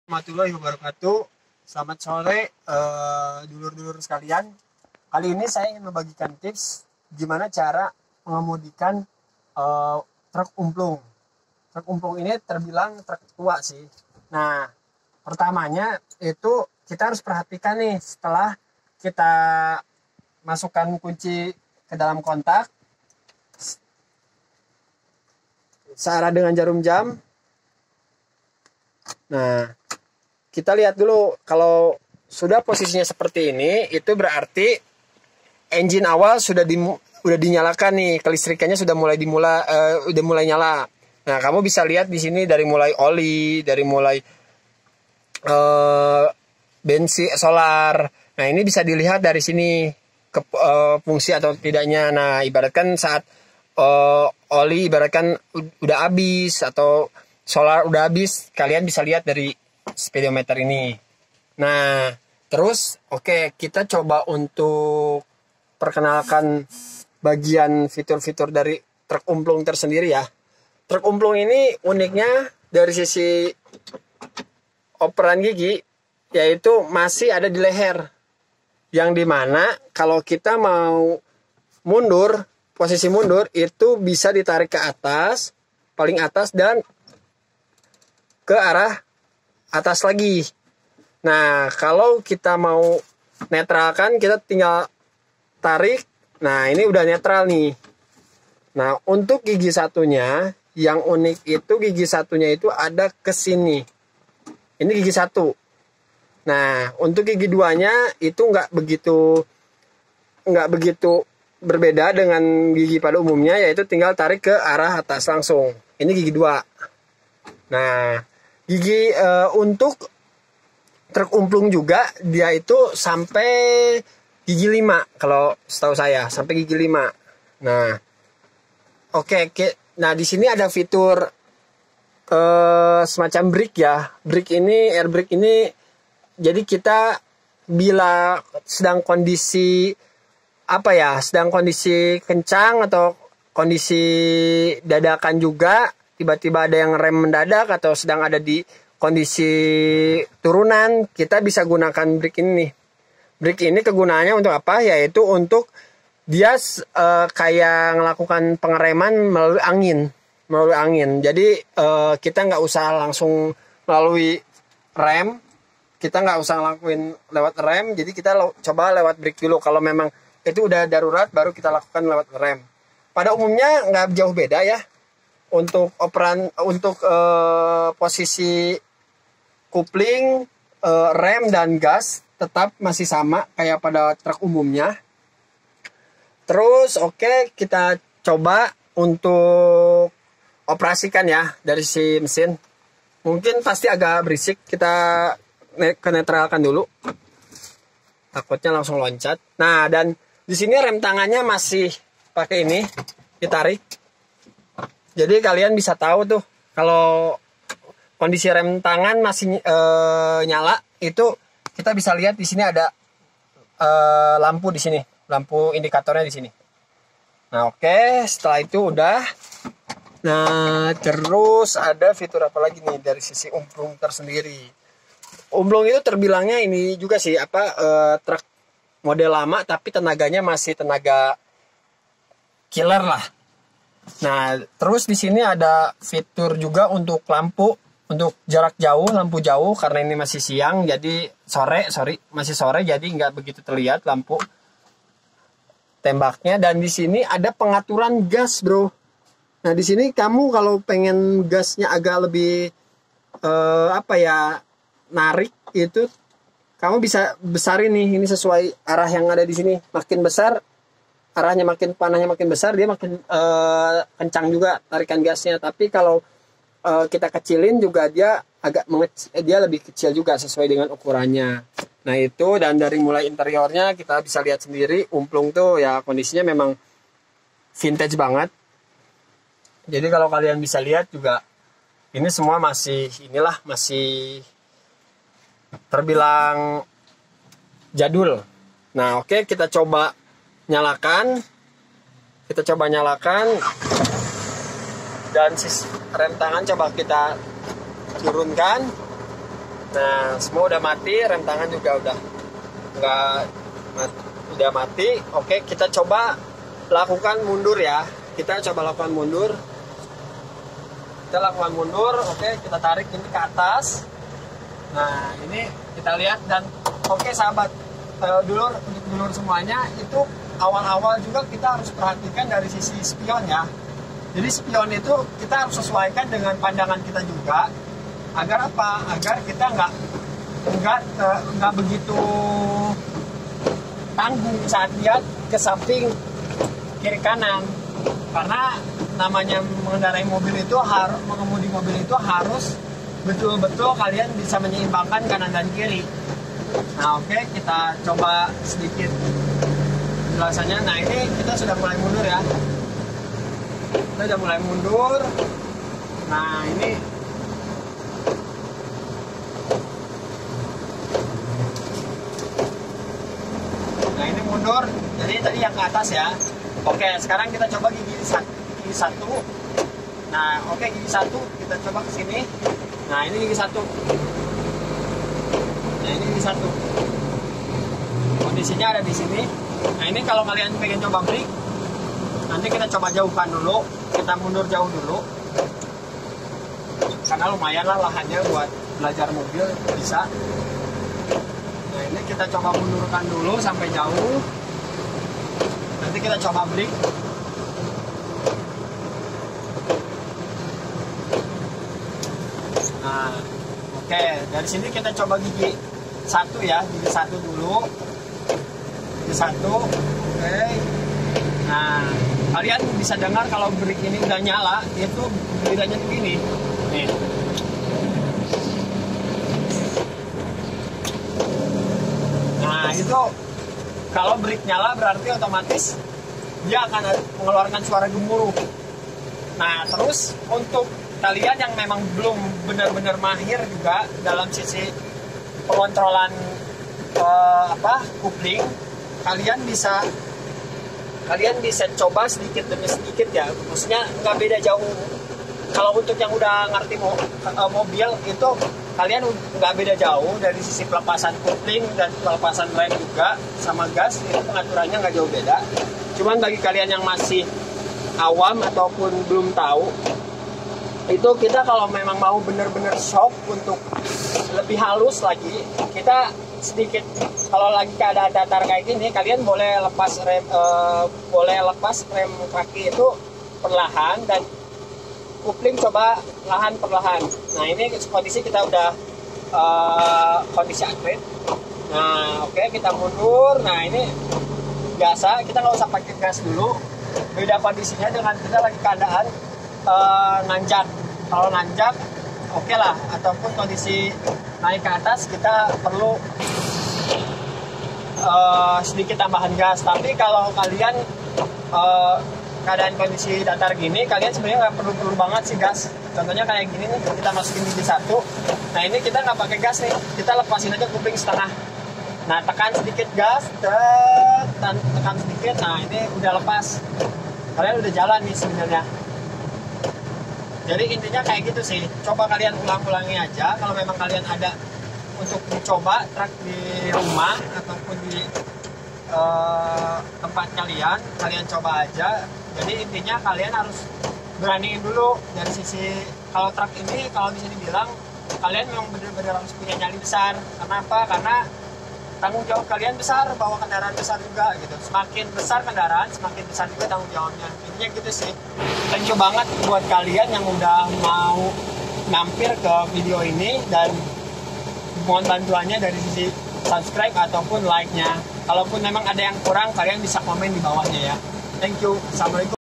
Warahmatullahi wabarakatuh. Selamat sore dulur-dulur sekalian. Kali ini saya ingin membagikan tips gimana cara mengemudikan truk umplung. Truk umplung ini terbilang truk tua sih. Nah, pertamanya itu kita harus perhatikan nih, setelah kita masukkan kunci ke dalam kontak searah dengan jarum jam. Nah, kita lihat dulu, kalau sudah posisinya seperti ini, itu berarti engine awal sudah dinyalakan nih, kelistrikannya sudah mulai nyala. Nah, kamu bisa lihat di sini dari mulai oli, dari mulai bensin, solar. Nah, ini bisa dilihat dari sini ke fungsi atau tidaknya. Nah, ibaratkan saat oli ibaratkan udah habis atau solar udah habis, kalian bisa lihat dari speedometer ini. Nah, terus kita coba untuk perkenalkan bagian fitur-fitur dari truk umplung tersendiri ya. Truk umplung ini uniknya dari sisi operan gigi, yaitu masih ada di leher. Yang dimana kalau kita mau mundur, posisi mundur itu bisa ditarik ke atas, paling atas, dan ke arah atas lagi. Nah, kalau kita mau netralkan, kita tinggal tarik. Nah, ini udah netral nih. Nah, untuk gigi satunya, yang unik itu gigi satunya itu ada ke sini. Ini gigi satu. Nah, untuk gigi duanya itu nggak begitu berbeda dengan gigi pada umumnya, yaitu tinggal tarik ke arah atas langsung. Ini gigi dua. Nah, gigi untuk truk umplung juga dia itu sampai gigi 5 kalau setahu saya, sampai gigi 5. Nah, nah di sini ada fitur semacam brake ya. Air brake ini, jadi kita bila sedang kondisi kencang atau kondisi dadakan juga, tiba-tiba ada yang rem mendadak atau sedang ada di kondisi turunan, kita bisa gunakan brake ini. Brake ini kegunaannya untuk apa? Yaitu untuk dia kayak melakukan pengereman melalui angin. Jadi kita nggak usah langsung melalui rem, kita nggak usah ngelakuin lewat rem. Jadi kita coba lewat brake dulu. Kalau memang itu udah darurat, baru kita lakukan lewat rem. Pada umumnya nggak jauh beda ya. Untuk posisi kupling, rem dan gas tetap masih sama kayak pada truk umumnya. Terus kita coba untuk operasikan ya dari si mesin. Mungkin pasti agak berisik, kita kenetralkan dulu. Takutnya langsung loncat. Nah, dan di sini rem tangannya masih pakai ini, ditarik. Jadi kalian bisa tahu tuh kalau kondisi rem tangan masih nyala, itu kita bisa lihat di sini ada lampu di sini, lampu indikatornya di sini. Nah, setelah itu udah. Nah, terus ada fitur apa lagi nih dari sisi umplung tersendiri. Umplung itu terbilangnya ini juga sih truk model lama, tapi tenaganya masih tenaga killer lah. Nah, terus di sini ada fitur juga untuk lampu, untuk jarak jauh, lampu jauh, karena ini masih siang, jadi masih sore, jadi nggak begitu terlihat lampu tembaknya. Dan di sini ada pengaturan gas, bro. Nah, di sini kamu kalau pengen gasnya agak lebih narik itu, kamu bisa besarin nih, ini sesuai arah yang ada di sini. Makin besar arahnya, panahnya makin besar, dia makin kencang juga tarikan gasnya. Tapi kalau kita kecilin juga, dia dia lebih kecil juga sesuai dengan ukurannya. Nah, itu. Dan dari mulai interiornya kita bisa lihat sendiri, umplung tuh ya kondisinya memang vintage banget. Jadi kalau kalian bisa lihat juga, ini semua masih masih terbilang jadul. Nah, kita coba nyalakan, dan rem tangan coba kita turunkan. Nah, semua udah mati, rem tangan juga udah udah mati. Oke, kita coba lakukan mundur ya. Kita coba lakukan mundur. Kita lakukan mundur. Oke, kita tarik ini ke atas. Nah, ini kita lihat dan oke sahabat, dulur semuanya, itu awal-awal juga kita harus perhatikan dari sisi spion ya. Jadi spion itu kita harus sesuaikan dengan pandangan kita juga. Agar apa? Agar kita nggak begitu tanggung saat lihat ke samping kiri kanan. Karena namanya mengendarai mobil itu mengemudi mobil itu harus betul-betul kalian bisa menyeimbangkan kanan dan kiri. Nah, oke, kita coba sedikit penjelasannya. Nah, ini kita sudah mulai mundur ya. Kita sudah mulai mundur. Nah, ini mundur. Jadi tadi yang ke atas ya. Oke, sekarang kita coba gigi satu. Nah, oke, gigi satu kita coba ke sini. Nah, ini gigi satu. Nah, ini gigi satu. Kondisinya ada di sini. Nah, ini kalau kalian pengen coba brake, nanti kita coba jauhkan dulu. Kita mundur jauh dulu. Karena lumayan lah lahannya buat belajar mobil bisa. Nah, ini kita coba mundurkan dulu sampai jauh. Nanti kita coba brake. Nah, oke, dari sini kita coba gigi satu ya, gigi satu dulu. Gigi satu, oke. Nah, kalian bisa dengar kalau brake ini udah nyala, itu bedanya begini. Nih. Nah, itu kalau brake nyala berarti otomatis dia akan mengeluarkan suara gemuruh. Nah, terus untuk kalian yang memang belum benar-benar mahir juga dalam sisi pengontrolan kopling, kalian bisa coba sedikit demi sedikit ya. Maksudnya nggak beda jauh. Kalau untuk yang udah ngerti mobil itu kalian nggak beda jauh dari sisi pelepasan kopling dan pelepasan rem juga sama gas, itu pengaturannya nggak jauh beda. Cuman bagi kalian yang masih awam ataupun belum tahu, itu kita kalau memang mau bener-bener shock untuk lebih halus lagi, kita sedikit kalau lagi keadaan datar kayak gini, kalian boleh lepas rem kaki itu perlahan dan kopling coba perlahan. Nah, ini kondisi kita udah kondisi akrit. Nah, oke, kita mundur. Nah, ini biasa, kita nggak usah pakai gas dulu. Beda kondisinya dengan kita lagi keadaan nanjak. Kalau nanjak oke lah, ataupun kondisi naik ke atas kita perlu sedikit tambahan gas. Tapi kalau kalian keadaan kondisi datar gini, kalian sebenarnya nggak perlu banget sih gas. Contohnya kayak gini nih, kita masukin gigi satu. Nah, ini kita nggak pakai gas nih, kita lepasin aja kuping setengah. Nah, tekan sedikit gas, tekan sedikit. Nah, ini udah lepas. Kalian udah jalan nih sebenarnya. Jadi intinya kayak gitu sih. Coba kalian ulang-ulangi aja. Kalau memang kalian ada untuk dicoba truk di rumah ataupun di tempat kalian coba aja. Jadi intinya kalian harus beraniin dulu dari sisi, kalau truk ini kalau bisa dibilang kalian memang benar-benar harus punya nyali besar. Kenapa? Karena tanggung jawab kalian besar, bawa kendaraan besar juga gitu. Semakin besar kendaraan, semakin besar juga tanggung jawabnya. Intinya gitu sih. Thank you banget buat kalian yang udah mau mampir ke video ini, dan mohon bantuannya dari sisi subscribe ataupun like-nya. Kalaupun memang ada yang kurang, kalian bisa komen di bawahnya ya. Thank you. Assalamualaikum.